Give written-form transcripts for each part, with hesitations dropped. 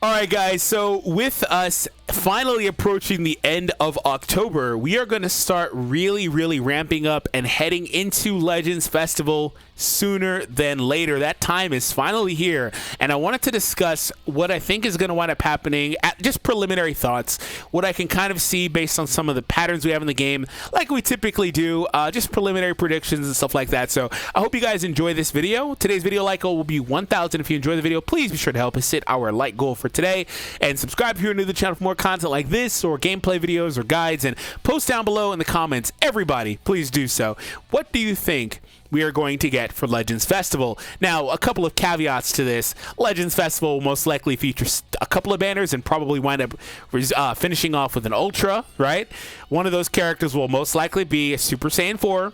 All right, guys, so with us finally approaching the end of October, we are going to start really ramping up and heading into Legends Festival sooner than later. That time is finally here, and I wanted to discuss what I think is going to wind up happening, just preliminary thoughts, what I can kind of see based on some of the patterns we have in the game, like we typically do, just preliminary predictions and stuff like that. So I hope you guys enjoy this video. Today's video like goal will be 1,000. If you enjoy the video, please be sure to help us hit our like goal for today, and subscribe if you're new to the channel for more content like this, or gameplay videos or guides, and post down below in the comments. Everybody, please do so. What do you think we are going to get for Legends Festival? Now, a couple of caveats to this. Legends Festival will most likely feature a couple of banners and probably wind up finishing off with an Ultra, right? One of those characters will most likely be a Super Saiyan 4.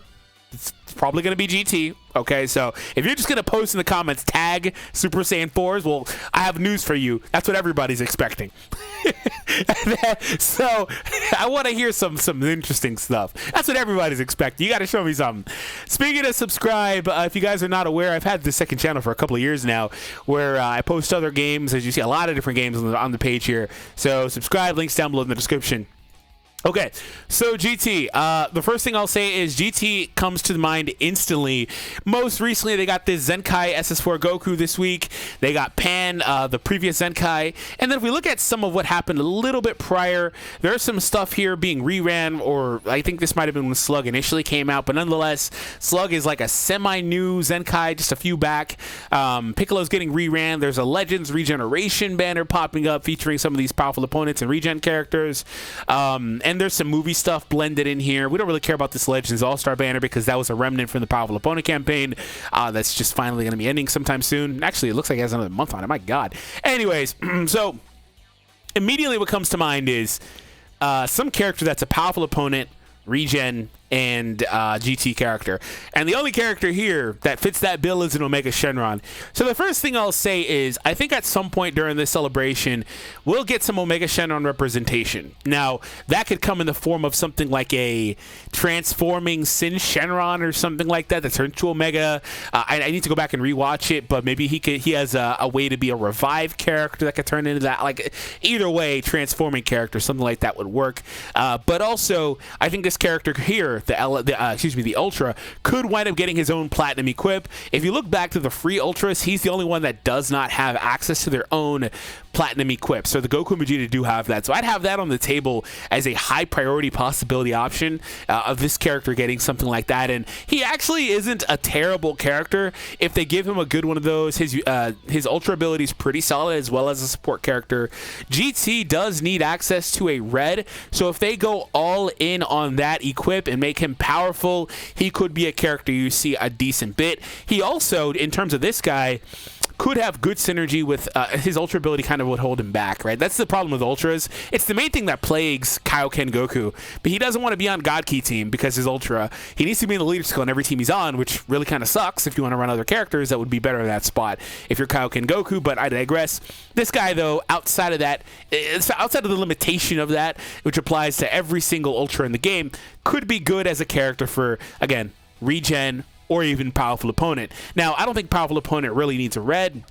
It's probably going to be GT. Okay, so if you're just going to post in the comments, tag Super Saiyan 4s, well, I have news for you. That's what everybody's expecting. So I want to hear some interesting stuff. That's what everybody's expecting. You got to show me something. Speaking of subscribe, if you guys are not aware, I've had this second channel for a couple of years now where I post other games. As you see, a lot of different games on the page here. So subscribe, links down below in the description. Okay, so GT, the first thing I'll say is GT comes to mind instantly. Most recently, they got this Zenkai SS4 Goku this week. They got Pan, the previous Zenkai. And then if we look at some of what happened a little bit prior, there's some stuff here being reran, or I think this might have been when Slug initially came out, but nonetheless, Slug is like a semi-new Zenkai, just a few back. Piccolo's getting reran. There's a Legends Regeneration banner popping up featuring some of these powerful opponents and regen characters. And there's some movie stuff blended in here. We don't really care about this Legends All-Star banner because that was a remnant from the Powerful Opponent campaign. That's just finally going to be ending sometime soon. Actually, it looks like it has another month on it. My God. Anyways, so immediately what comes to mind is some character that's a Powerful Opponent, regen, and GT character. And the only character here that fits that bill is an Omega Shenron. So the first thing I'll say is I think at some point during this celebration we'll get some Omega Shenron representation. Now that could come in the form of something like a transforming Sin Shenron or something like that that turns to Omega. I need to go back and rewatch it, but maybe he has a way to be a revive character that could turn into that. Like either way, transforming character, something like that would work. But also I think this character here, the Ultra, could wind up getting his own platinum equip. If you look back to the free Ultras, he's the only one that does not have access to their own platinum equip. So the Goku and Vegeta do have that. So I'd have that on the table as a high priority possibility option of this character getting something like that. And he actually isn't a terrible character if they give him a good one of those. His Ultra ability is pretty solid as well as a support character. GT does need access to a red, so if they go all in on that equip and make him powerful, he could be a character you see a decent bit. He also, in terms of this guy, could have good synergy with his Ultra ability. Kind of would hold him back, right? That's the problem with Ultras. It's the main thing that plagues Kaioken Goku, but he doesn't want to be on God Key team because his Ultra, he needs to be in the leader skill in every team he's on, which really kind of sucks. If you want to run other characters that would be better in that spot if you're Kaioken Goku, but I digress. This guy though, outside of that, outside of the limitation of that, which applies to every single Ultra in the game, could be good as a character for, again, regen or even Powerful Opponent. Now, I don't think Powerful Opponent really needs a red,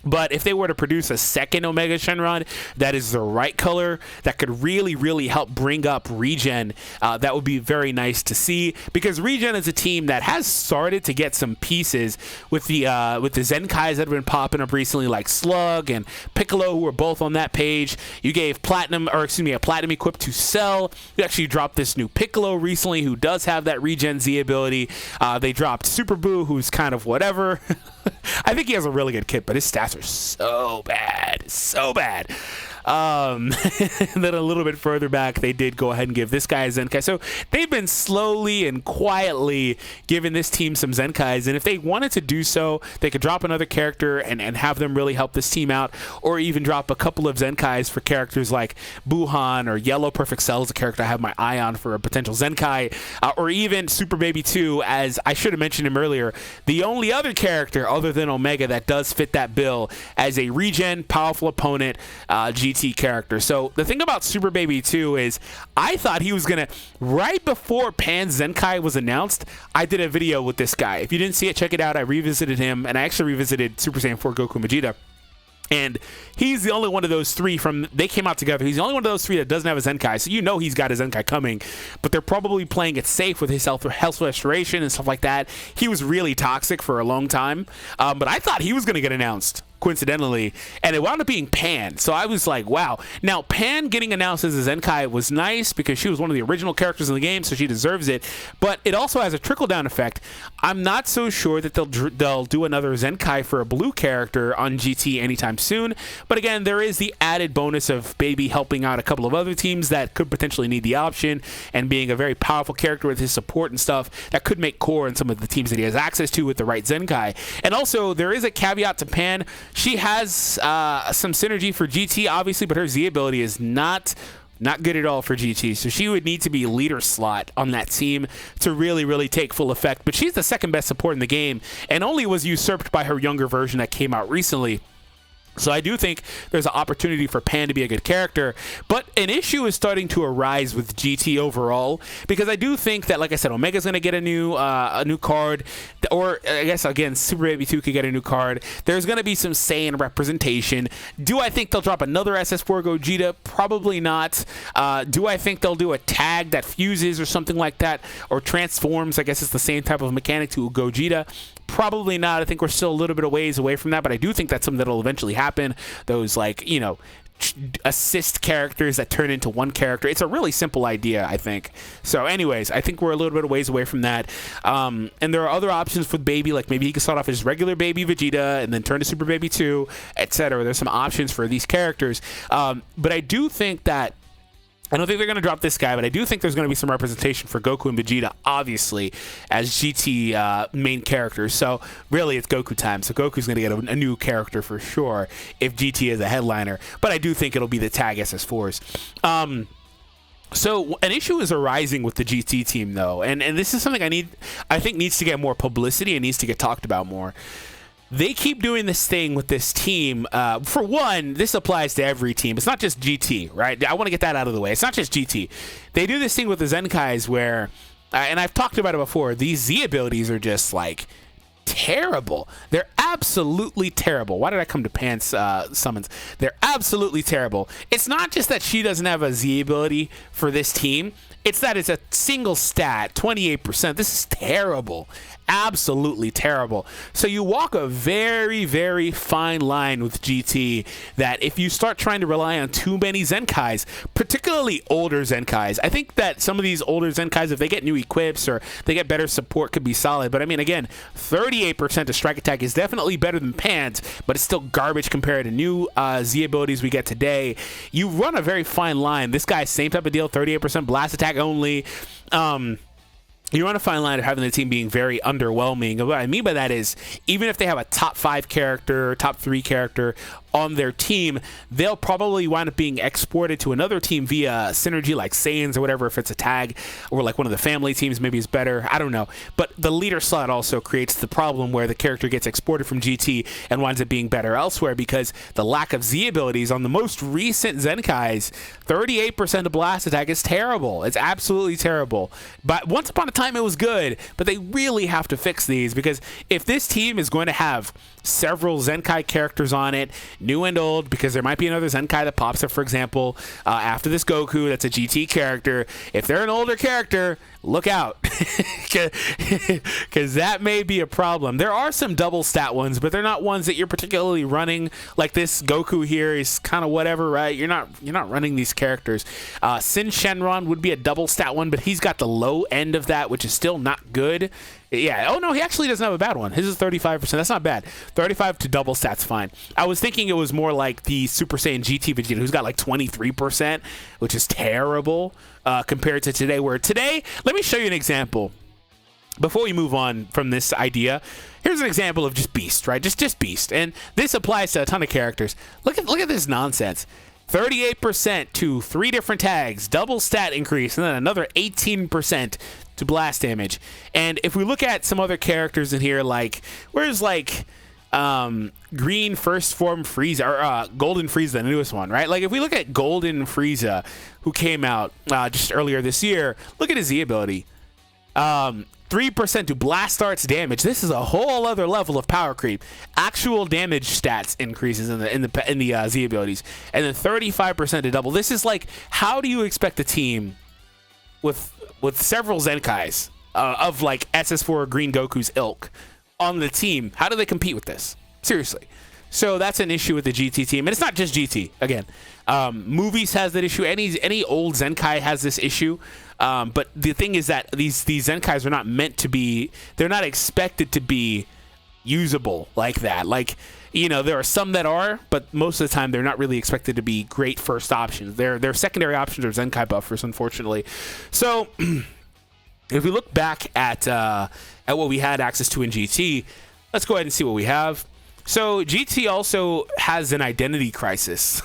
but if they were to produce a second Omega Shenron that is the right color, that could really help bring up regen, that would be very nice to see, because regen is a team that has started to get some pieces with the Zenkais that have been popping up recently, like Slug and Piccolo, who are both on that page. You gave a platinum equip to Cell. You actually dropped this new Piccolo recently who does have that regen Z ability. They dropped Super Buu, who's kind of whatever. I think he has a really good kit, but his stats are so bad. And then a little bit further back, they did go ahead and give this guy a Zenkai. So they've been slowly and quietly giving this team some Zenkais. And if they wanted to do so, they could drop another character and have them really help this team out, or even drop a couple of Zenkais for characters like Buhan or Yellow Perfect Cell is a character I have my eye on for a potential Zenkai, or even Super Baby 2, as I should have mentioned him earlier, the only other character other than Omega that does fit that bill as a regen, Powerful Opponent, GT character. So the thing about Super Baby 2 is I thought he was gonna, right before Pan Zenkai was announced, I did a video with this guy. If you didn't see it, check it out. I revisited him, and I actually revisited Super Saiyan 4 Goku and Vegeta. And he's the only one of those three they came out together. He's the only one of those three that doesn't have a Zenkai. So you know he's got a Zenkai coming, but they're probably playing it safe with his health restoration and stuff like that. He was really toxic for a long time, but I thought he was going to get announced, coincidentally, and it wound up being Pan. So I was like, wow. Now, Pan getting announced as a Zenkai was nice because she was one of the original characters in the game, so she deserves it, but it also has a trickle-down effect. I'm not so sure that they'll do another Zenkai for a blue character on GT anytime soon, but again, there is the added bonus of Baby helping out a couple of other teams that could potentially need the option, and being a very powerful character with his support and stuff that could make core in some of the teams that he has access to with the right Zenkai. And also, there is a caveat to Pan. She has some synergy for GT, obviously, but her Z ability is not good at all for GT. So she would need to be leader slot on that team to really, really take full effect. But she's the second best support in the game, and only was usurped by her younger version that came out recently. So I do think there's an opportunity for Pan to be a good character, but an issue is starting to arise with GT overall, because I do think that, like I said, Omega's going to get a new card, or I guess, again, Super Baby 2 could get a new card. There's going to be some Saiyan representation. Do I think they'll drop another SS4 Gogeta? Probably not. Do I think they'll do a tag that fuses or something like that, or transforms? I guess it's the same type of mechanic to a Gogeta. Probably not. I think we're still a little bit of ways away from that, but I do think that's something that'll eventually happen. Those, like, you know, assist characters that turn into one character. It's a really simple idea, I think. So anyways, I think we're a little bit of ways away from that. And there are other options for Baby, like maybe he can start off as regular Baby Vegeta and then turn to Super Baby 2, etc. There's some options for these characters. But I do think that I don't think they're going to drop this guy, but I do think there's going to be some representation for Goku and Vegeta, obviously, as GT main characters. So really, it's Goku time. So Goku's going to get a new character for sure if GT is a headliner. But I do think it'll be the tag SS4s. So an issue is arising with the GT team, though, and this is something I think needs to get more publicity and needs to get talked about more. They keep doing this thing with this team. For one, this applies to every team. It's not just GT, right? I want to get that out of the way. It's not just GT. They do this thing with the Zenkais where, and I've talked about it before, these Z abilities are just like terrible. They're absolutely terrible. Why did I come to Pan's summons? They're absolutely terrible. It's not just that she doesn't have a Z ability for this team. It's that it's a single stat, 28%. This is terrible. Absolutely terrible. So you walk a very, very fine line with GT that if you start trying to rely on too many Zenkais, particularly older Zenkais, I think that some of these older Zenkais, if they get new equips or they get better support, could be solid. But I mean, again, 38% to strike attack is definitely better than Pan's, but it's still garbage compared to new Z abilities we get today. You run a very fine line. This guy, same type of deal, 38% blast attack only. You run a fine line of having the team being very underwhelming. What I mean by that is, even if they have a top 5 character, top 3 character on their team, they'll probably wind up being exported to another team via synergy like Saiyans or whatever, if it's a tag, or like one of the family teams maybe is better. I don't know. But the leader slot also creates the problem where the character gets exported from GT and winds up being better elsewhere because the lack of Z abilities on the most recent Zenkais, 38% of blast attack is terrible. It's absolutely terrible. But once upon a time it was good, but they really have to fix these, because if this team is going to have several Zenkai characters on it, new and old, because there might be another Zenkai that pops up, for example, after this Goku that's a GT character. If they're an older character, look out, because that may be a problem. There are some double stat ones, but they're not ones that you're particularly running. Like this Goku here is kind of whatever, right? You're not running these characters. Sin Shenron would be a double stat one, but he's got the low end of that, which is still not good. Yeah. Oh, no, he actually doesn't have a bad one. His is 35%. That's not bad. 35 to double stats, fine. I was thinking it was more like the Super Saiyan GT Vegeta, who's got like 23%, which is terrible compared to today, where today, let me show you an example. Before we move on from this idea, here's an example of just Beast, right? Just Beast. And this applies to a ton of characters. Look at this nonsense. 38% to 3 different tags, double stat increase, and then another 18% to blast damage. And if we look at some other characters in here, like, where's like green first form Frieza, or golden Frieza, the newest one, right? Like if we look at golden Frieza, who came out just earlier this year, look at his Z ability. 3% to blast arts damage. This is a whole other level of power creep. Actual damage stats increases in the Z abilities, and then 35% to double. This is like, how do you expect a team with several Zenkais of like SS4 Green Goku's ilk on the team? How do they compete with this? Seriously. So that's an issue with the GT team, and it's not just GT. Again, Movies has that issue. Any old Zenkai has this issue. But the thing is that these Zenkais are not meant to be. They're not expected to be usable like that. Like, you know, there are some that are, but most of the time they're not really expected to be great first options. Their secondary options are Zenkai buffers, unfortunately. So if we look back at what we had access to in GT, let's go ahead and see what we have. So GT also has an identity crisis.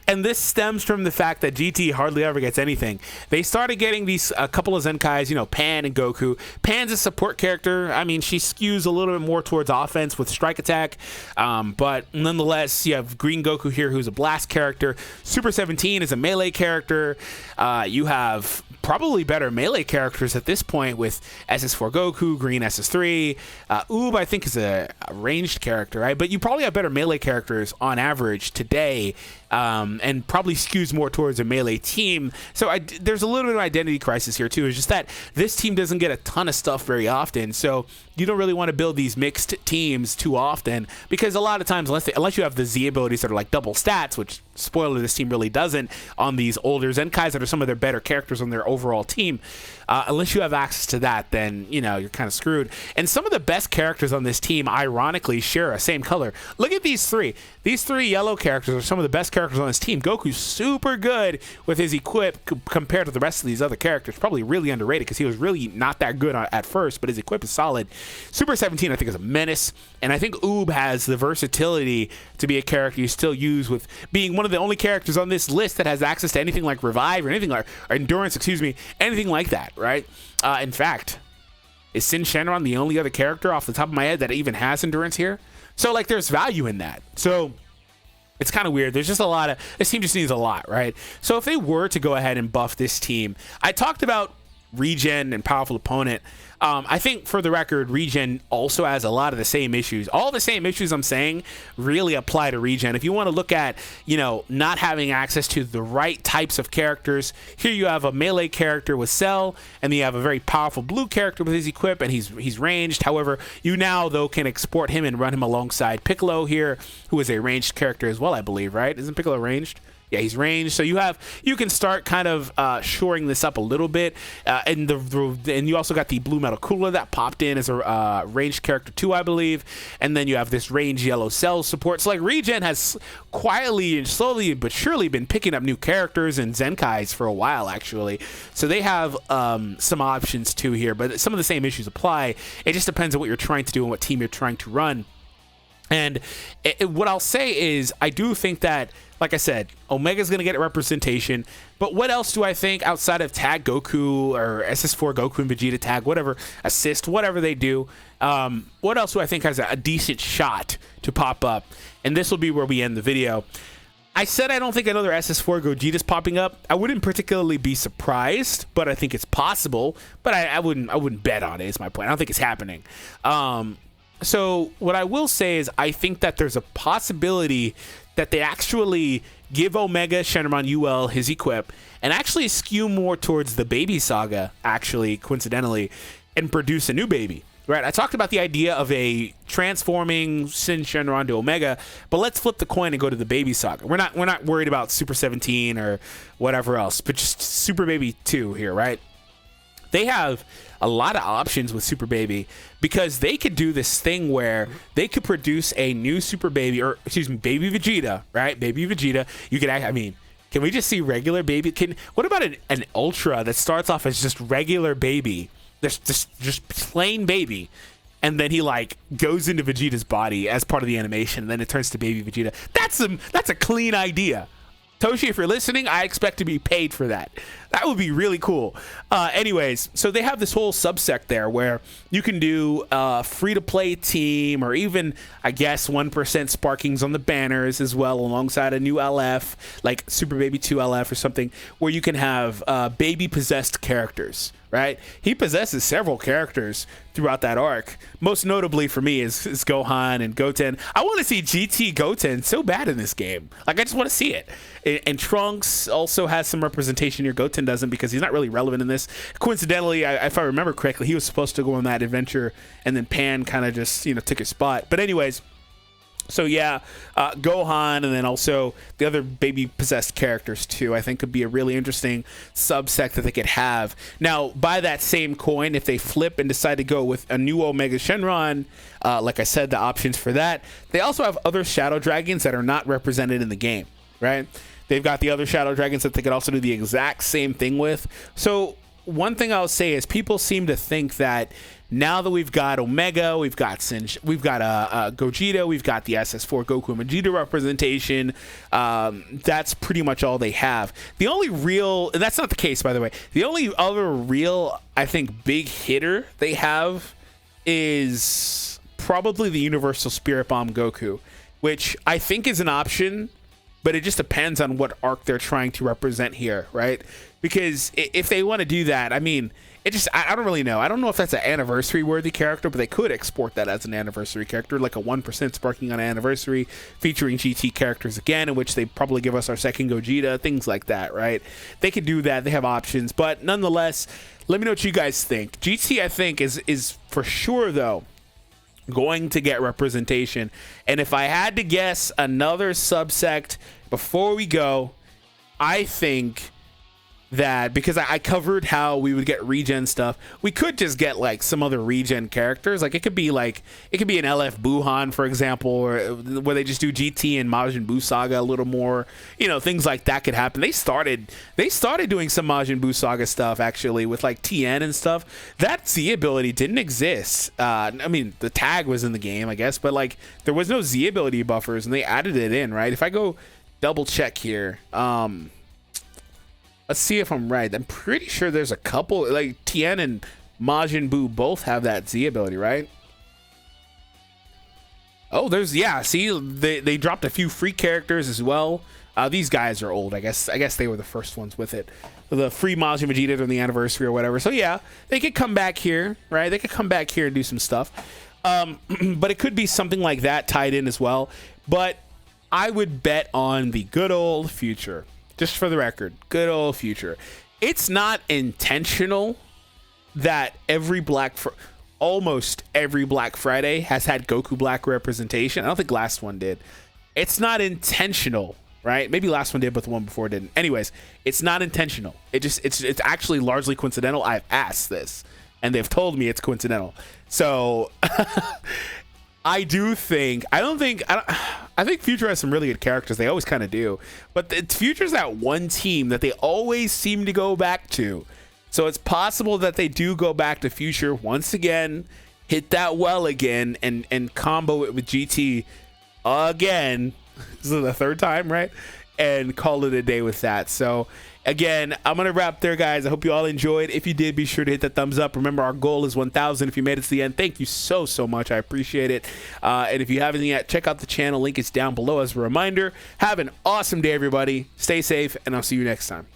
And this stems from the fact that GT hardly ever gets anything. They started getting these a couple of Zenkais, you know, Pan and Goku. Pan's a support character. I mean, she skews a little bit more towards offense with strike attack. But nonetheless, you have Green Goku here, who's a blast character. Super 17 is a melee character. You have probably better melee characters at this point with SS4 Goku, Green SS3. Oob, I think, is a ranged character, right? But you probably have better melee characters on average today, and probably skews more towards a melee team. So there's a little bit of identity crisis here too. It's just that this team doesn't get a ton of stuff very often, so you don't really want to build these mixed teams too often, because a lot of times, unless you have the Z abilities that are like double stats, which, spoiler, this team really doesn't on these older Zenkais that are some of their better characters on their overall team, unless you have access to that, then, you know, you're kind of screwed. And some of the best characters on this team, ironically, share a same color. Look at these three. These three yellow characters are some of the best characters on this team. Goku's super good with his equip compared to the rest of these other characters. Probably really underrated because he was really not that good at first, but his equip is solid. Super 17, I think, is a menace. And I think Oob has the versatility to be a character you still use, with being one of the only characters on this list that has access to anything like Revive or anything like, or Endurance, excuse me, anything like that, right? In fact, is Sin Shenron the only other character off the top of my head that even has Endurance here? So, like, there's value in that. So it's kind of weird. There's just a lot of, this team just needs a lot, right? So if they were to go ahead and buff this team, I talked about regen and powerful opponent. I think, for the record, regen also has a lot of the same issues. All the same issues I'm saying really apply to regen. If you want to look at, you know, not having access to the right types of characters, here you have a melee character with Cell, and then you have a very powerful blue character with his equip, and he's ranged. However, you now, though, can export him and run him alongside Piccolo here, who is a ranged character as well, I believe, right? Isn't Piccolo ranged? Yeah, he's ranged, so you can start kind of shoring this up a little bit, and you also got the blue metal cooler that popped in as a ranged character too, I believe, and then you have this ranged yellow Cell support. So like, regen has quietly and slowly but surely been picking up new characters and Zenkais for a while, actually. So they have some options too here, but some of the same issues apply. It just depends on what you're trying to do and what team you're trying to run. And what I'll say is, I do think that, like I said, Omega's going to get representation, but what else do I think outside of tag Goku or SS4 Goku and Vegeta tag, whatever, assist, whatever they do, what else do I think has a decent shot to pop up? And this will be where we end the video. I said I don't think another SS4 Gogeta's popping up. I wouldn't particularly be surprised, but I think it's possible, but I wouldn't bet on it, is my point. I don't think it's happening. So what I will say is, I think that there's a possibility that they actually give Omega Shenron UL his equip and actually skew more towards the baby saga, actually, coincidentally, and produce a new baby. Right? I talked about the idea of a transforming Sin Shenron to Omega, but let's flip the coin and go to the baby saga. We're not worried about Super 17 or whatever else, but just Super Baby 2 here, right? They have a lot of options with Super Baby, because they could do this thing where they could produce a new Super Baby, or excuse me, Baby Vegeta, right? Baby Vegeta. You could, I mean, can we just see regular Baby? What about an Ultra that starts off as just regular Baby, just plain Baby, and then he like goes into Vegeta's body as part of the animation, and then it turns to Baby Vegeta? That's a clean idea. Toshi, if you're listening, I expect to be paid for that. That would be really cool. Anyways, so they have this whole subsect there where you can do a free-to-play team, or even, I guess, 1% sparkings on the banners as well, alongside a new LF, like Super Baby 2 LF or something, where you can have baby-possessed characters, right? He possesses several characters throughout that arc. Most notably for me is Gohan and Goten. I want to see GT Goten so bad in this game. Like, I just want to see it. And Trunks also has some representation here. Goten doesn't, because he's not really relevant in this. Coincidentally, if I remember correctly, he was supposed to go on that adventure, and then Pan kind of just, took his spot. But anyways, so yeah, Gohan, and then also the other baby possessed characters too, I think could be a really interesting subsect that they could have. Now, by that same coin, if they flip and decide to go with a new Omega Shenron, like I said, the options for that, they also have other Shadow Dragons that are not represented in the game, right? They've got the other Shadow Dragons that they could also do the exact same thing with. So one thing I'll say is people seem to think that now that we've got Omega, we've got Gogeta, we've got the SS4 Goku and Vegeta representation, that's pretty much all they have. The only real, and that's not the case, by the way, the only other real, I think, big hitter they have is probably the Universal Spirit Bomb Goku, which I think is an option, but it just depends on what arc they're trying to represent here, right? Because if they want to do that, I mean, I don't really know. I don't know if that's an anniversary worthy character, but they could export that as an anniversary character, like a 1% sparking on an anniversary, featuring GT characters again, in which they probably give us our second Gogeta, things like that, right? They could do that. They have options, but nonetheless, let me know what you guys think. GT, I think, is for sure, though, going to get representation. And if I had to guess another subsect before we go, I think that, because I covered how we would get regen stuff, we could just get like some other regen characters. Like it could be an LF Buhan, for example, or where they just do GT and Majin Buu Saga a little more, things like that could happen. They started doing some Majin Buu Saga stuff actually with like TN and stuff. That Z ability didn't exist. I mean, the tag was in the game, I guess, but like there was no Z ability buffers, and they added it in, right? If I go double check here, let's see if I'm right. I'm pretty sure there's a couple, like Tien and Majin Buu both have that Z ability, right? Oh, see, they dropped a few free characters as well. These guys are old. I guess they were the first ones with it. The free Majin Vegeta on the anniversary or whatever. So yeah, they could come back here, right? They could come back here and do some stuff. But it could be something like that tied in as well. But I would bet on the good old future. Just for the record, good old future. It's not intentional that almost every Black Friday has had Goku Black representation. I don't think last one did. It's not intentional, right? Maybe last one did, but the one before didn't. Anyways, it's not intentional. It's actually largely coincidental. I've asked this, and they've told me it's coincidental. So I think Future has some really good characters. They always kind of do. But Future's that one team that they always seem to go back to. So it's possible that they do go back to Future once again, hit that well again, and combo it with GT again. This is the third time, right? And call it a day with that. So again, I'm going to wrap there, guys. I hope you all enjoyed. If you did, be sure to hit that thumbs up. Remember, our goal is 1,000. If you made it to the end, thank you so much. I appreciate it. And if you haven't yet, check out the channel. Link is down below as a reminder. Have an awesome day, everybody. Stay safe, and I'll see you next time.